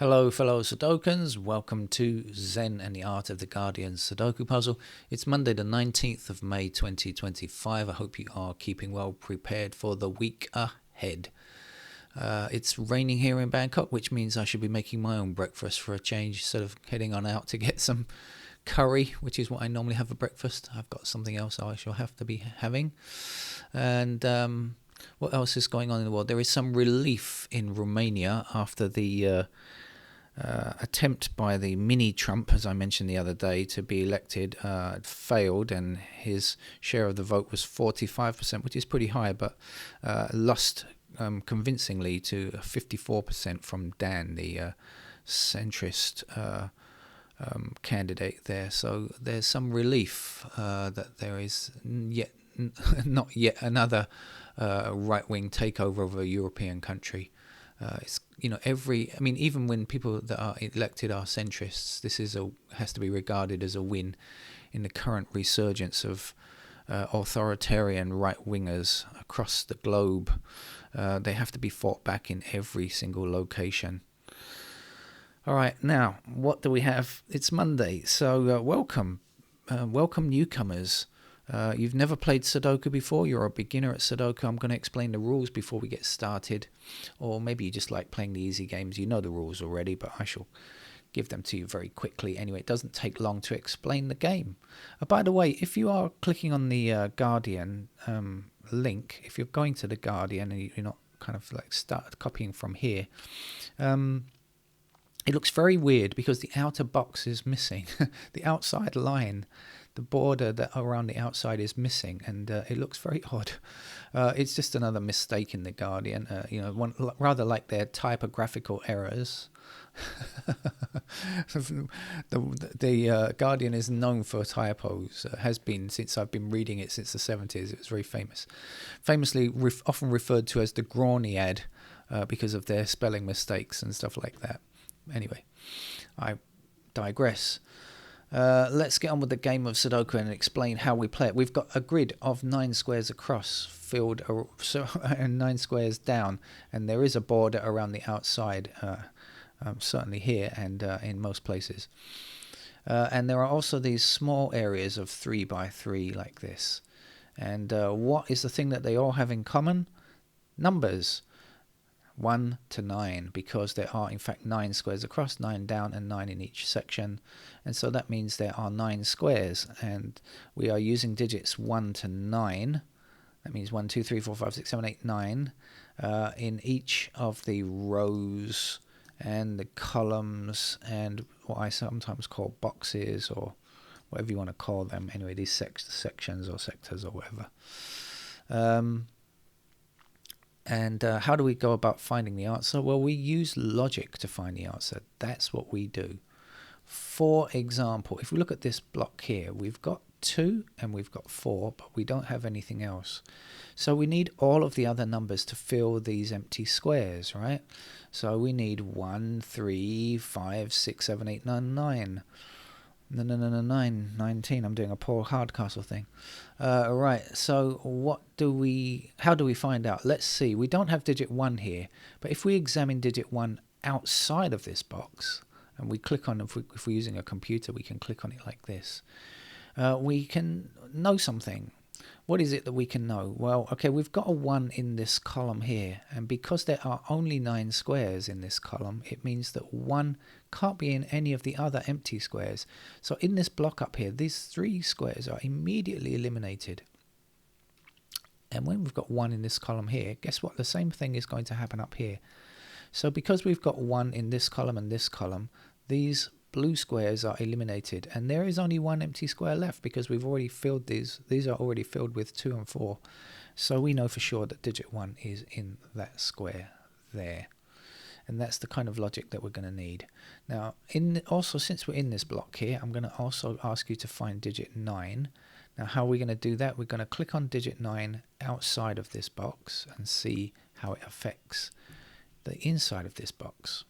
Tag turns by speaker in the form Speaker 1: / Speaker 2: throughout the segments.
Speaker 1: Hello fellow Sudokans, welcome to Zen and the Art of the Guardian Sudoku Puzzle. It's Monday the 19th of May 2025. I hope you are keeping well prepared for the week ahead. It's raining here in Bangkok, which means I should be making my own breakfast for a change instead of heading on out to get some curry, which is what I normally have for breakfast. I've got something else I shall have to be having. And what else is going on in the world? There is some relief in Romania after the attempt by the mini Trump, as I mentioned the other day, to be elected failed, and his share of the vote was 45%, which is pretty high, but lost convincingly to 54% from Dan, the centrist candidate there. So there's some relief that there is not yet another right-wing takeover of a European country. It's even when people that are elected are centrists, this has to be regarded as a win in the current resurgence of authoritarian right-wingers across the globe. They have to be fought back in every single location. All right, now what do we have? It's Monday, so welcome newcomers. You've never played Sudoku before, you're a beginner at Sudoku. I'm going to explain the rules before we get started. Or maybe you just like playing the easy games. You know the rules already, but I shall give them to you very quickly. Anyway, it doesn't take long to explain the game. By the way, if you are clicking on the Guardian link, if you're going to the Guardian and you're not kind of like start copying from here, it looks very weird because the outer box is missing. The outside line, the border that around the outside is missing, and it looks very odd. It's just another mistake in the Guardian. Rather like their typographical errors. The Guardian is known for typos. Has been since I've been reading it since the 70s. It was very famous, famously often referred to as the Grawniad because of their spelling mistakes and stuff like that. Anyway, I digress. Let's get on with the game of Sudoku and explain how we play it. We've got a grid of 9 squares across, filled and 9 squares down, and there is a border around the outside, certainly here and in most places. And there are also these small areas of 3 by 3 like this. And what is the thing that they all have in common? Numbers. 1 to 9, because there are in fact 9 squares across, 9 down and 9 in each section, and so that means there are 9 squares, and we are using digits 1 to 9. That means 1, 2, 3, 4, 5, 6, 7, 8, 9 in each of the rows and the columns and what I sometimes call boxes, or whatever you want to call them. Anyway, these sections or sectors or whatever. And how do we go about finding the answer? Well, we use logic to find the answer. That's what we do. For example, if we look at this block here, we've got 2 and we've got 4, but we don't have anything else. So we need all of the other numbers to fill these empty squares, right? So we need 1, 3, 5, 6, 7, 8, 9, 9. No, 19. I'm doing a Paul Hardcastle thing. Right, so how do we find out? Let's see. We don't have digit 1 here, but if we examine digit 1 outside of this box, and we click on, if we're using a computer, we can click on it like this. We can know something. What is it that we can know? Well, okay, we've got a 1 in this column here, and because there are only 9 squares in this column, it means that 1 can't be in any of the other empty squares. So in this block up here, these 3 squares are immediately eliminated. And when we've got 1 in this column here, guess what? The same thing is going to happen up here. So because we've got 1 in this column and this column, these blue squares are eliminated, and there is only 1 empty square left because we've already filled these. These are already filled with 2 and 4. So we know for sure that digit 1 is in that square there. And that's the kind of logic that we're going to need. Now, since we're in this block here, I'm going to also ask you to find digit 9. Now, how are we going to do that? We're going to click on digit 9 outside of this box and see how it affects the inside of this box.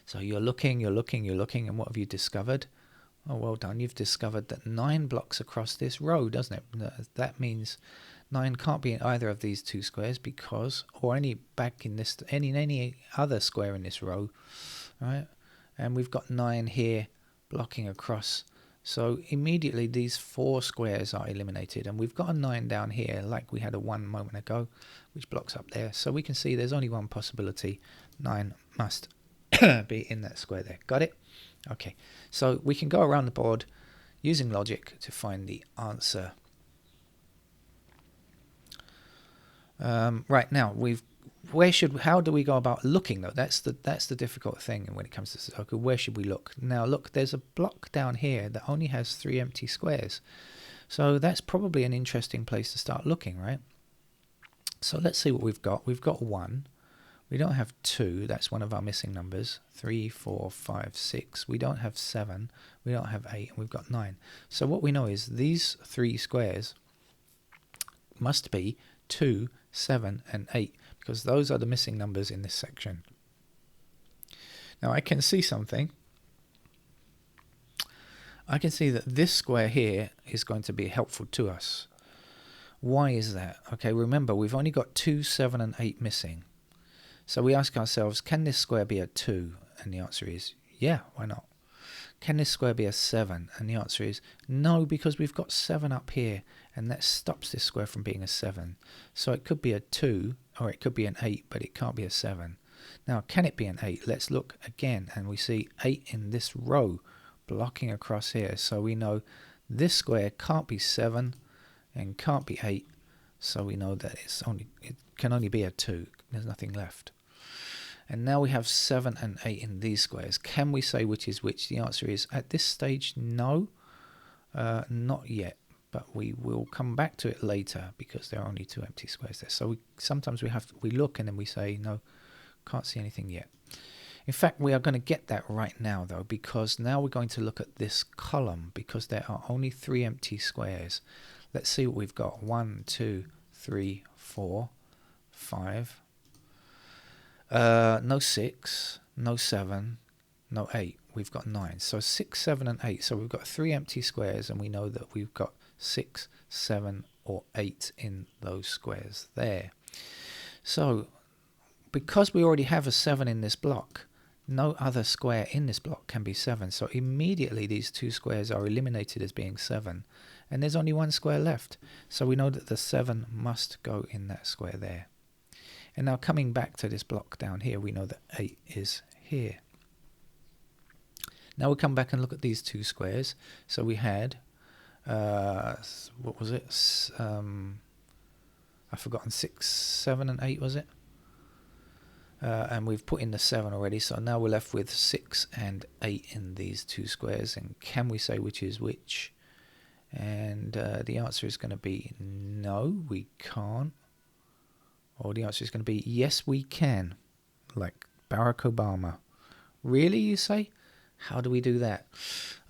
Speaker 1: So you're looking, and what have you discovered? Oh, well done. You've discovered that 9 blocks across this row, doesn't it? That means 9 can't be in either of these two squares because, or any any other square in this row, right? And we've got 9 here blocking across. So immediately these 4 squares are eliminated, and we've got a 9 down here like we had a 1 moment ago, which blocks up there. So we can see there's only one possibility. 9 must be in that square there. Got it? Okay, so we can go around the board using logic to find the answer. Right, now how do we go about looking though? That's the difficult thing when it comes to Sudoku. Where should we look? Now look, there's a block down here that only has 3 empty squares. So that's probably an interesting place to start looking, right? So let's see what we've got. We've got 1. We don't have 2. That's one of our missing numbers. 3, 4, 5, 6. We don't have 7. We don't have 8. And we've got 9. So what we know is these 3 squares must be 2, 7, and 8, because those are the missing numbers in this section. Now I can see something. I can see that this square here is going to be helpful to us. Why is that? Okay, remember we've only got 2, 7, and 8 missing. So we ask ourselves, can this square be a 2? And the answer is, yeah, why not? Can this square be a 7? And the answer is, no, because we've got 7 up here, and that stops this square from being a 7. So it could be a 2, or it could be an 8, but it can't be a 7. Now, can it be an 8? Let's look again, and we see 8 in this row blocking across here. So we know this square can't be 7 and can't be 8. So we know that it can only be a 2. There's nothing left. And now we have 7 and 8 in these squares. Can we say which is which? The answer is, at this stage, no, not yet. But we will come back to it later because there are only 2 empty squares there. So sometimes we look and then we say, no, can't see anything yet. In fact, we are going to get that right now, though, because now we're going to look at this column because there are only 3 empty squares. Let's see what we've got. 1, 2, 3, 4, 5. No 6, no 7, no 8. We've got 9. So 6, 7, and 8. So we've got 3 empty squares, and we know that we've got 6, 7, or 8 in those squares there. So because we already have a 7 in this block, no other square in this block can be 7. So immediately these 2 squares are eliminated as being 7. And there's only 1 square left. So we know that the 7 must go in that square there. And now coming back to this block down here, we know that 8 is here. Now we'll come back and look at these 2 squares. So we had, what was it? I've forgotten, 6, 7, and 8, was it? And we've put in the 7 already. So now we're left with 6 and 8 in these 2 squares. And can we say which is which? And the answer is going to be no, we can't. Or the answer is going to be, yes, we can, like Barack Obama. Really, you say? How do we do that?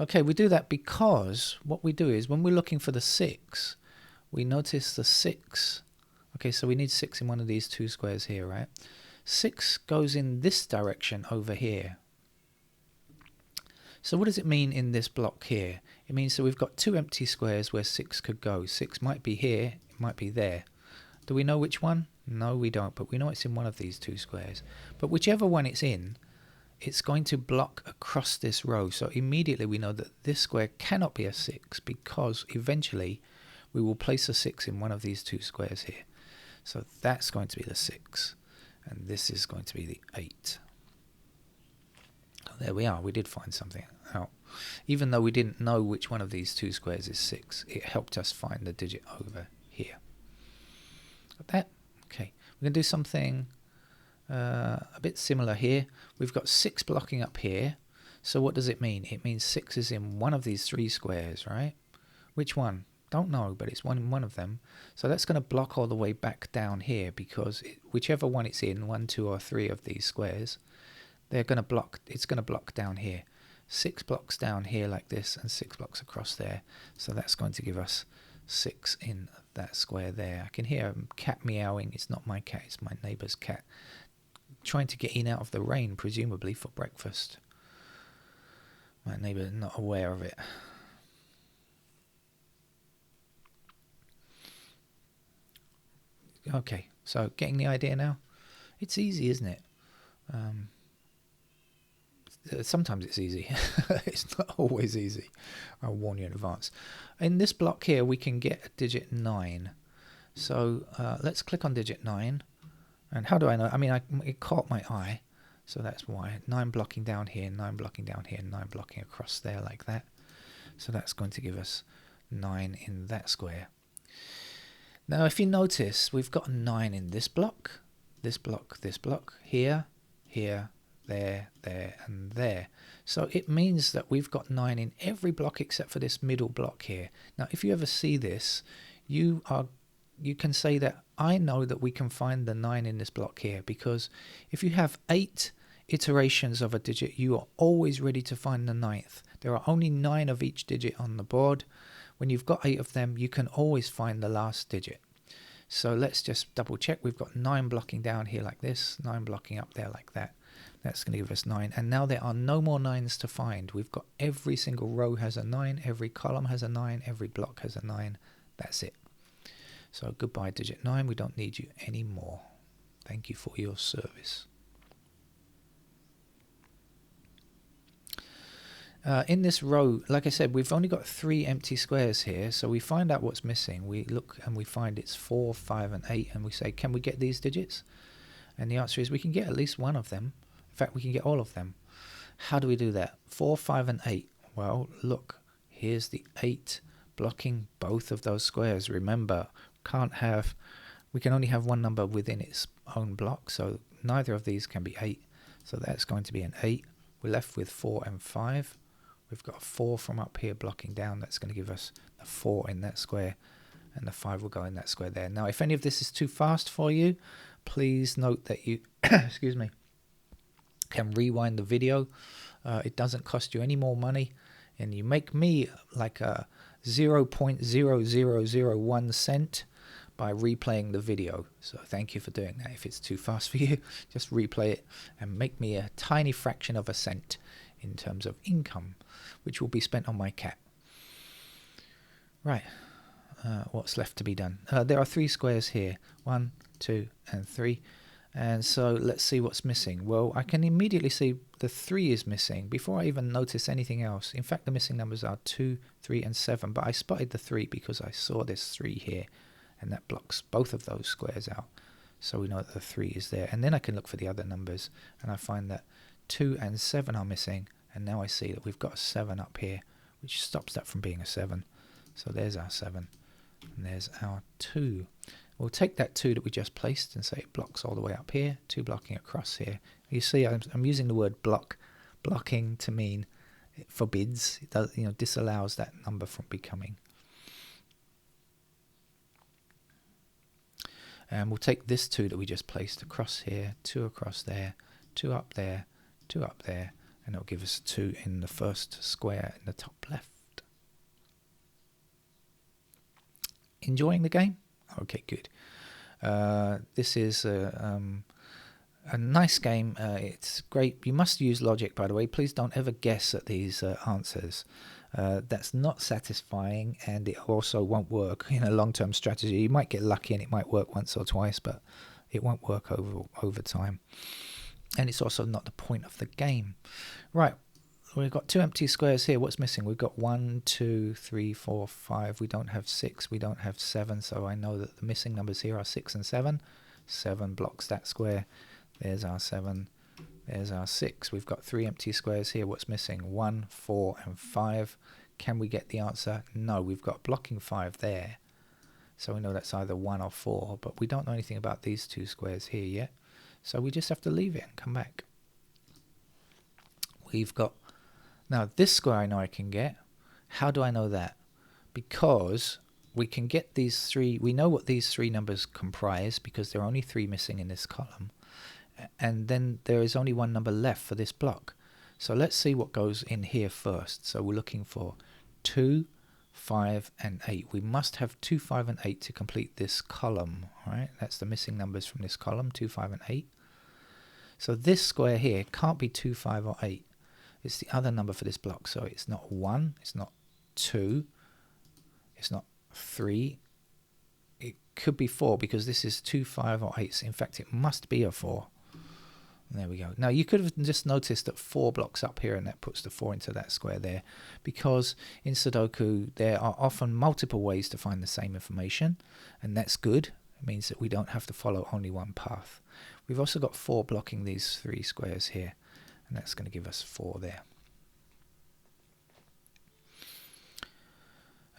Speaker 1: Okay, we do that because what we do is when we're looking for the 6, we notice the 6. Okay, so we need 6 in one of these 2 squares here, right? 6 goes in this direction over here. So what does it mean in this block here? It means that we've got 2 empty squares where 6 could go. 6 might be here, it might be there. Do we know which one? No, we don't, but we know it's in one of these 2 squares. But whichever one it's in, it's going to block across this row. So immediately we know that this square cannot be a 6 because eventually we will place a 6 in one of these 2 squares here. So that's going to be the 6, and this is going to be the 8. Oh, there we are. We did find something out. Even though we didn't know which one of these 2 squares is 6, it helped us find the digit over here. Got that? Okay. We're going to do something a bit similar here. We've got 6 blocking up here. So what does it mean? It means 6 is in one of these 3 squares, right? Which one? Don't know, but it's one of them. So that's going to block all the way back down here because whichever one it's in, 1, 2, or 3 of these squares, they're going to block. It's going to block down here. 6 blocks down here like this, and 6 blocks across there. So that's going to give us 6 in that square there. I can hear a cat meowing. It's not my cat, it's my neighbour's cat. Trying to get in out of the rain, presumably for breakfast. My neighbour is not aware of it. Okay, so getting the idea now? It's easy, isn't it? Sometimes it's easy. It's not always easy. I'll warn you in advance. In this block here, we can get a digit 9. So let's click on digit 9. And how do I know? I mean, it caught my eye. So that's why. 9 blocking down here, 9 blocking down here, 9 blocking across there like that. So that's going to give us 9 in that square. Now, if you notice, we've got a 9 in this block, this block, here, here, there, and there. So it means that we've got 9 in every block except for this middle block here. Now, if you ever see this, you can say that I know that we can find the 9 in this block here, because if you have 8 iterations of a digit, you are always ready to find the 9th. There are only 9 of each digit on the board. When you've got 8 of them, you can always find the last digit. So let's just double check. We've got 9 blocking down here like this, 9 blocking up there like that. That's going to give us 9. And now there are no more 9s to find. We've got every single row has a 9, every column has a 9, every block has a 9. That's it. So goodbye digit 9. We don't need you anymore. Thank you for your service. In this row, like I said, we've only got 3 empty squares here, so we find out what's missing. We look and we find it's 4, 5 and 8, and we say, can we get these digits? And the answer is we can get at least one of them. In fact, we can get all of them. How do we do that? 4, 5 and 8. Well, look, here's the 8 blocking both of those squares. Remember, we can only have one number within its own block, so neither of these can be 8. So that's going to be an 8. We're left with 4 and 5. We've got a 4 from up here blocking down. That's going to give us the 4 in that square, and the 5 will go in that square there. Now, if any of this is too fast for you, please note that you excuse me, can rewind the video. It doesn't cost you any more money, and you make me like a 0.0001 cent by replaying the video. So thank you for doing that. If it's too fast for you, just replay it and make me a tiny fraction of a cent in terms of income, which will be spent on my cat. Right, what's left to be done? There are 3 squares here, 1, 2 and 3, and so let's see what's missing. Well, I can immediately see the 3 is missing before I even notice anything else. In fact, the missing numbers are 2, 3 and 7, but I spotted the 3 because I saw this 3 here, and that blocks both of those squares out, so we know that the 3 is there. And then I can look for the other numbers, and I find that 2 and 7 are missing, and now I see that we've got a 7 up here, which stops that from being a 7. So there's our 7, and there's our 2. We'll take that 2 that we just placed and say it blocks all the way up here, 2 blocking across here. You see, I'm using the word blocking to mean it forbids, it does, disallows that number from becoming. And we'll take this 2 that we just placed across here, 2 across there, 2 up there, 2 up there, and it'll give us 2 in the first square in the top left. Enjoying the game? Okay, good. This is a nice game. It's great. You must use logic, by the way. Please don't ever guess at these answers. That's not satisfying, and it also won't work in a long-term strategy. You might get lucky and it might work once or twice, but it won't work over time. And it's also not the point of the game. Right, we've got 2 empty squares here. What's missing? We've got 1, 2, 3, 4, 5. We don't have 6. We don't have 7. So I know that the missing numbers here are 6 and 7. 7 blocks that square. There's our 7. There's our 6. We've got 3 empty squares here. What's missing? 1, 4, and 5. Can we get the answer? No, we've got blocking 5 there. So we know that's either 1 or 4. But we don't know anything about these 2 squares here yet. So we just have to leave it and come back. We've got... Now, this square I know I can get. How do I know that? Because we can get these 3... We know what these 3 numbers comprise because there are only 3 missing in this column. And then there is only 1 number left for this block. So let's see what goes in here first. So we're looking for 2, 5, and 8. We must have 2, 5, and 8 to complete this column. All right, that's the missing numbers from this column, 2, 5, and 8. So this square here can't be 2, 5, or 8. It's the other number for this block. So it's not 1, it's not 2, it's not 3. It could be 4 because this is 2, 5 or 8. So in fact, it must be a 4. There we go. Now you could have just noticed that 4 blocks up here, and that puts the 4 into that square there, because in Sudoku there are often multiple ways to find the same information, and that's good. It means that we don't have to follow only one path. We've also got 4 blocking these 3 squares here, and that's going to give us 4 there.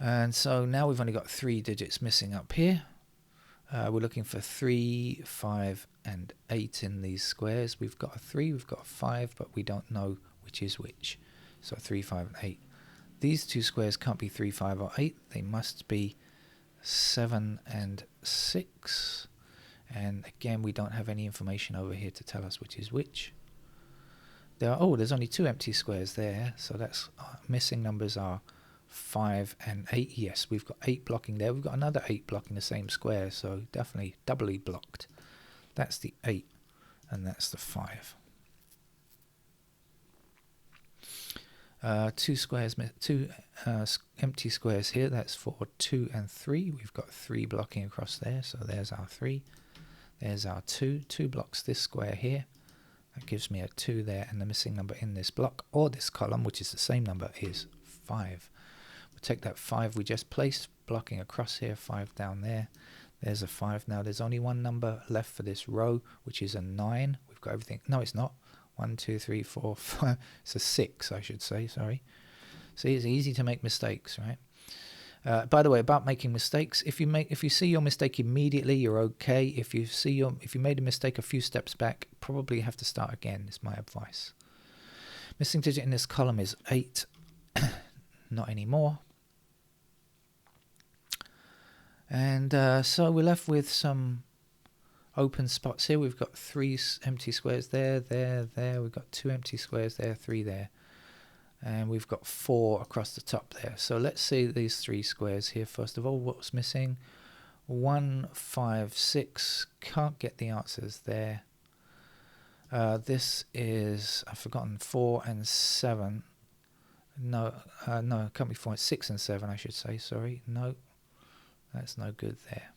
Speaker 1: And so now we've only got 3 digits missing up here. We're looking for 3, 5 and 8 in these squares. We've got a 3, we've got a 5, but we don't know which is which. So 3, 5 and 8. These 2 squares can't be 3, 5 or 8. They must be 7 and 6. And again, we don't have any information over here to tell us which is which. There's only 2 empty squares there. So that's missing numbers are 5 and 8. Yes, we've got 8 blocking there. We've got another 8 blocking the same square, so definitely doubly blocked. That's the 8 and that's the 5. 2 empty squares here. That's for 2 and 3. We've got 3 blocking across there, so there's our 3. There's our 2. 2 blocks this square here. That gives me a 2 there, and the missing number in this block or this column, which is the same number, is 5. Take that 5 we just placed, blocking across here, 5 down there. There's a 5. Now there's only one number left for this row, which is a 9. We've got everything. No, it's not. 1, 2, 3, 4, 5. It's a 6, I should say. Sorry. See, it's easy to make mistakes, right? By the way, about making mistakes, if you see your mistake immediately, you're okay. If you made a mistake a few steps back, probably have to start again. Is my advice. Missing digit in this column is 8. Not anymore. And so we're left with some open spots here. We've got 3 empty squares there, there, there. We've got 2 empty squares there, 3 there. And we've got 4 across the top there. So let's see these 3 squares here. First of all, what's missing? 1, 5, 6. Can't get the answers there. This is, I've forgotten, 4 and 7. No, it can't be 4. 6 and 7, I should say. Sorry. No. That's no good there.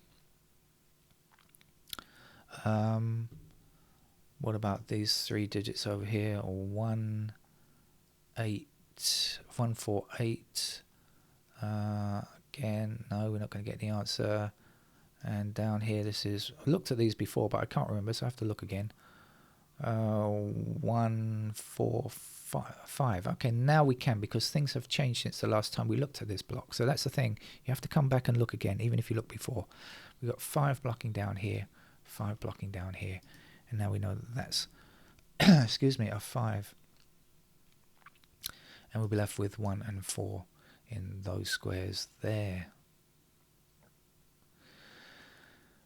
Speaker 1: What about these 3 digits over here? 1, 8, 1, 4, 8. Again, no, we're not going to get the answer. And down here, this is, I looked at these before, but I can't remember, so I have to look again. 1, 4, 5. Okay, now we can, because things have changed since the last time we looked at this block. So that's the thing. You have to come back and look again, even if you looked before. We've got 5 blocking down here, 5 blocking down here. And now we know that that's, excuse me, a 5. And we'll be left with 1 and 4 in those squares there.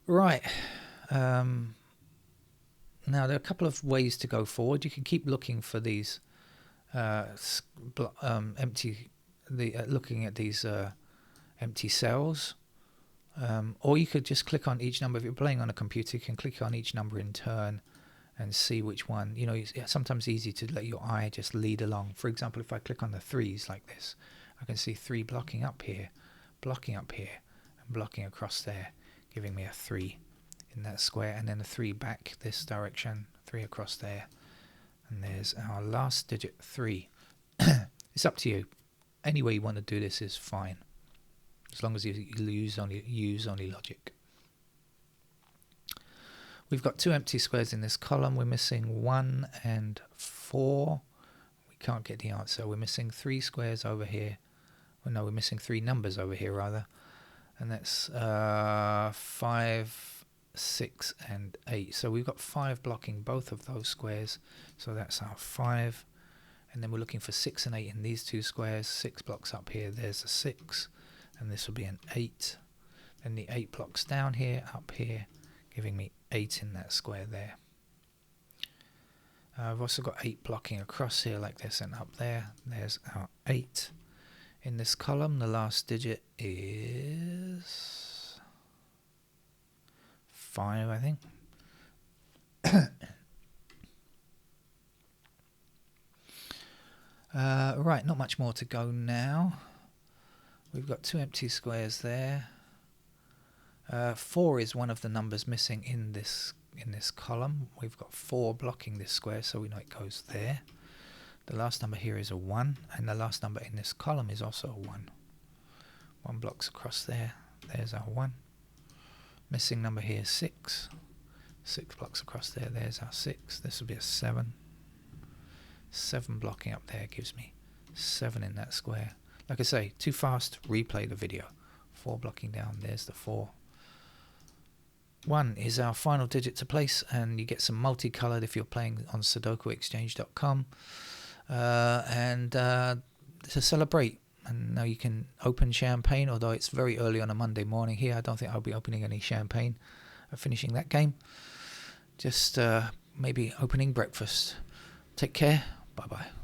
Speaker 1: Right. Now, there are a couple of ways to go forward. You can keep looking for these looking at these empty cells, or you could just click on each number. If you're playing on a computer, you can click on each number in turn and see which one. You know, it's sometimes easy to let your eye just lead along. For example, if I click on the 3s like this, I can see 3 blocking up here, and blocking across there, giving me a 3 in that square, and then a 3 back this direction, 3 across there, and there's our last digit, 3. It's up to you. Any way you want to do this is fine, as long as you use only logic. We've got 2 empty squares in this column. We're missing 1 and 4. We can't get the answer. We're missing 3 squares over here. Well, no, we're missing 3 numbers over here rather, and that's 5, 6 and 8. So we've got 5 blocking both of those squares, so that's our 5. And then we're looking for 6 and 8 in these 2 squares. 6 blocks up here, there's a 6, and this will be an 8. Then the 8 blocks down here, up here, giving me 8 in that square there. I've also got 8 blocking across here like this and up there. There's our 8. In this column, the last digit is 5, I think. Right, not much more to go now. We've got 2 empty squares there. 4 is one of the numbers missing in this column. We've got 4 blocking this square, so we know it goes there. The last number here is a 1, and the last number in this column is also a 1. 1 blocks across there. There's our 1. Missing number here is 6. 6 blocks across there. There's our 6. This will be a 7. 7 blocking up there gives me 7 in that square. Like I say, too fast, replay the video. 4 blocking down, there's the 4. 1 is our final digit to place, and you get some multicolored if you're playing on SudokuExchange.com. To celebrate. And now you can open champagne, although it's very early on a Monday morning here. I don't think I'll be opening any champagne finishing that game. Just maybe opening breakfast. Take care. Bye-bye.